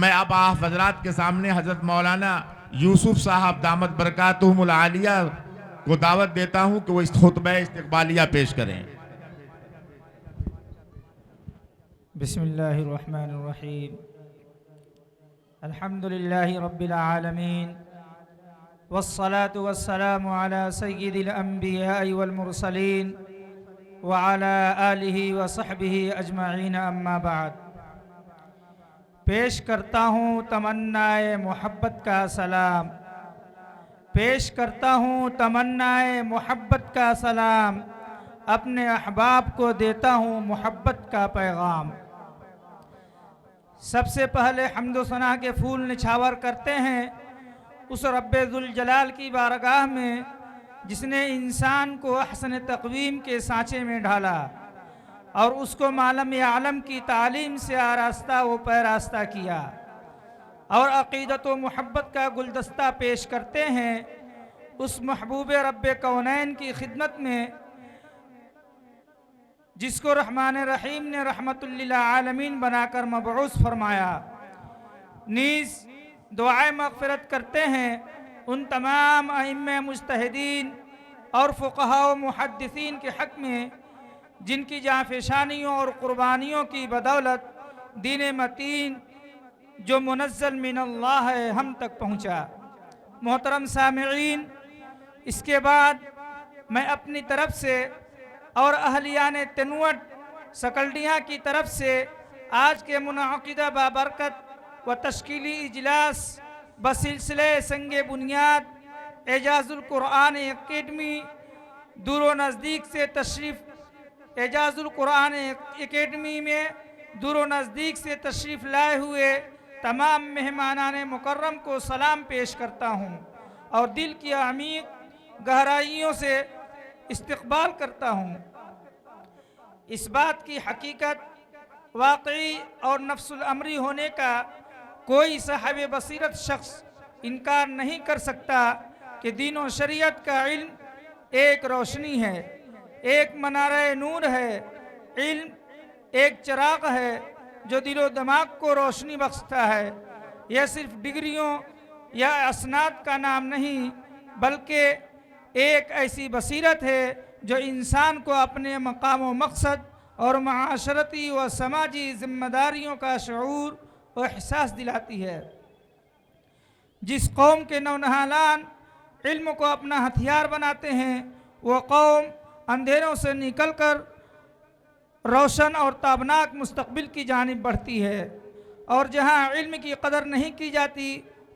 میں اب آپ حضرات کے سامنے حضرت مولانا یوسف صاحب دامت برکاتہم العالیہ کو دعوت دیتا ہوں کہ وہ اس خطبہ استقبالیہ پیش کریں۔ بسم اللہ الرحمن الرحیم۔ الحمد للہ رب العالمین والصلاة والسلام على سید الانبیاء والمرسلین وعلى آلہ وصحبہ اجمعین، اما بعد۔ پیش کرتا ہوں تمنائے محبت کا سلام، پیش کرتا ہوں تمنائے محبت کا سلام، اپنے احباب کو دیتا ہوں محبت کا پیغام۔ سب سے پہلے حمد و ثنا کے پھول نچھاور کرتے ہیں اس رب ذوالجلال کی بارگاہ میں جس نے انسان کو احسن تقویم کے سانچے میں ڈھالا اور اس کو معلم عالم کی تعلیم سے آراستہ و پیراستہ کیا، اور عقیدت و محبت کا گلدستہ پیش کرتے ہیں اس محبوب رب کونین کی خدمت میں جس کو رحمان رحیم نے رحمت للعالمین بنا کر مبعوث فرمایا۔ نیز دعائے مغفرت کرتے ہیں ان تمام ائمہ مجتہدین اور فقہاء و محدثین کے حق میں جن کی جانفشانیوں اور قربانیوں کی بدولت دین متین جو منزل من اللہ ہے ہم تک پہنچا۔ محترم سامعین، اس کے بعد میں اپنی طرف سے اور اہلیان تنوٹ سکلڈیاں کی طرف سے آج کے منعقدہ بابرکت و تشکیلی اجلاس بسلسلہ سنگ بنیاد اعجاز القرآن اکیڈمی دور و نزدیک سے اعجاز القرآن اکیڈمی میں دور و نزدیک سے تشریف لائے ہوئے تمام مہمانان مکرم کو سلام پیش کرتا ہوں اور دل کی عمیق گہرائیوں سے استقبال کرتا ہوں۔ اس بات کی حقیقت واقعی اور نفس الامری ہونے کا کوئی صاحب بصیرت شخص انکار نہیں کر سکتا کہ دین و شریعت کا علم ایک روشنی ہے، ایک منارہ نور ہے۔ علم ایک چراغ ہے جو دل و دماغ کو روشنی بخشتا ہے۔ یہ صرف ڈگریوں یا اسناد کا نام نہیں بلکہ ایک ایسی بصیرت ہے جو انسان کو اپنے مقام و مقصد اور معاشرتی و سماجی ذمہ داریوں کا شعور و احساس دلاتی ہے۔ جس قوم کے نونہالان علم کو اپنا ہتھیار بناتے ہیں وہ قوم اندھیروں سے نکل کر روشن اور تابناک مستقبل کی جانب بڑھتی ہے، اور جہاں علم کی قدر نہیں کی جاتی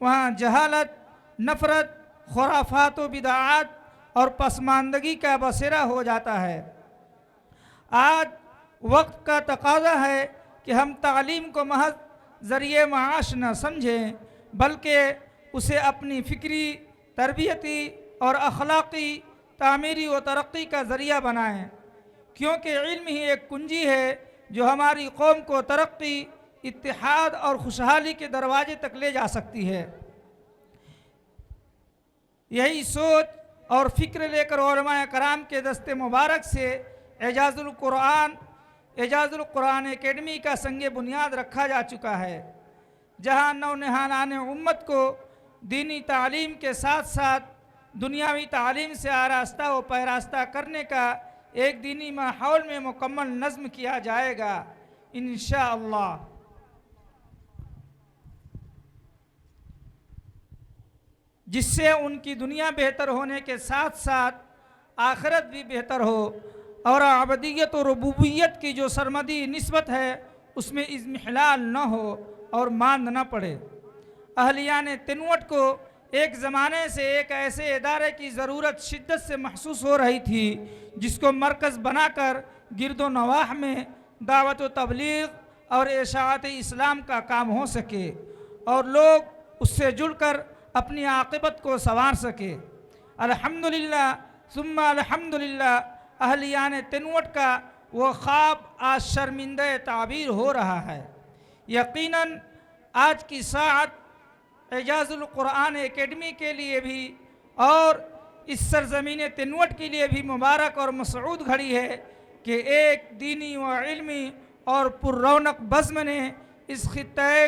وہاں جہالت، نفرت، خرافات و بدعات اور پسماندگی کا بسیرا ہو جاتا ہے۔ آج وقت کا تقاضا ہے کہ ہم تعلیم کو محض ذریعہ معاش نہ سمجھیں بلکہ اسے اپنی فکری، تربیتی اور اخلاقی تعمیری و ترقی کا ذریعہ بنائیں، کیونکہ علم ہی ایک کنجی ہے جو ہماری قوم کو ترقی، اتحاد اور خوشحالی کے دروازے تک لے جا سکتی ہے۔ یہی سوچ اور فکر لے کر علماء کرام کے دست مبارک سے اعجاز القرآن اکیڈمی کا سنگ بنیاد رکھا جا چکا ہے، جہاں نونہالان امت کو دینی تعلیم کے ساتھ ساتھ دنیاوی تعلیم سے آراستہ و پیراستہ کرنے کا ایک دینی ماحول میں مکمل نظم کیا جائے گا انشاءاللہ۔ جس سے ان کی دنیا بہتر ہونے کے ساتھ ساتھ آخرت بھی بہتر ہو اور عبدیت و ربوبیت کی جو سرمدی نسبت ہے اس میں اضمحلال نہ ہو اور ماند نہ پڑے۔ اہلیان تنوٹ کو ایک زمانے سے ایک ایسے ادارے کی ضرورت شدت سے محسوس ہو رہی تھی جس کو مرکز بنا کر گرد و نواح میں دعوت و تبلیغ اور اشاعت اسلام کا کام ہو سکے اور لوگ اس سے جڑ کر اپنی عاقبت کو سنوار سکے۔ الحمدللہ ثم الحمدللہ اہلیان تنوٹ کا وہ خواب آج شرمندہ تعبیر ہو رہا ہے۔ یقیناً آج کی ساعت اعجاز القرآن اکیڈمی کے لیے بھی اور اس سرزمین تنوٹ کے لیے بھی مبارک اور مسعود گھڑی ہے کہ ایک دینی و علمی اور پر رونق بزم نے اس خطے